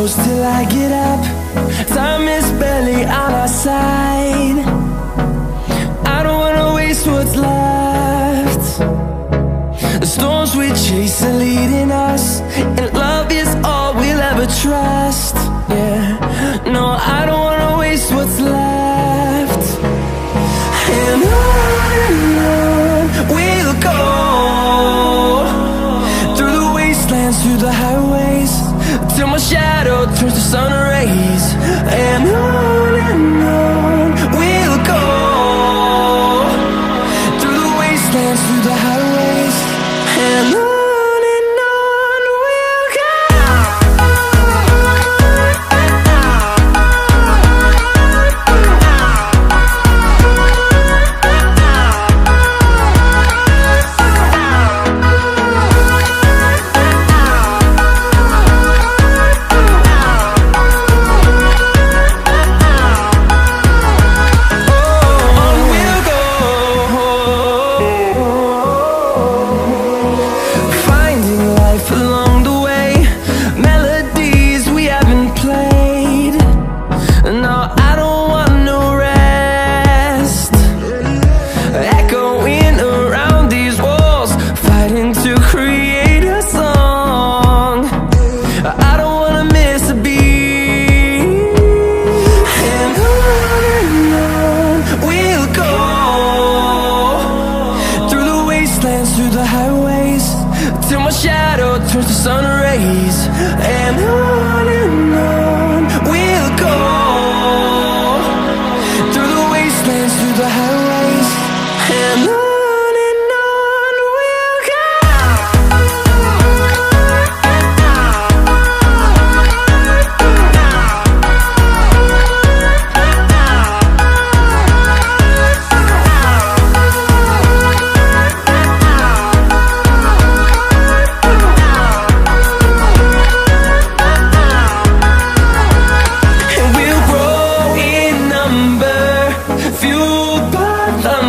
close till I get up. Time is barely on our side. I don't wanna waste what's left. The storms we chase are leading us, and love is all we'll ever trust. Yeah, no, I don't wanna waste what's left. And on we'll go, through the wastelands, through the highways, till my shadow turns to sun rays. And on we'll go, through the wastelands, through the highways, and on we'll go. Through the highways, till my shadow turns to sun rays. And on we'll go, through the wastelands, through the highways, and on we'll go.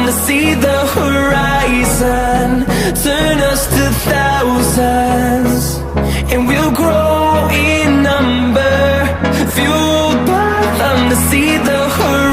To see the horizon turn us to thousands, and we'll grow in number, fueled by them to see the horizon.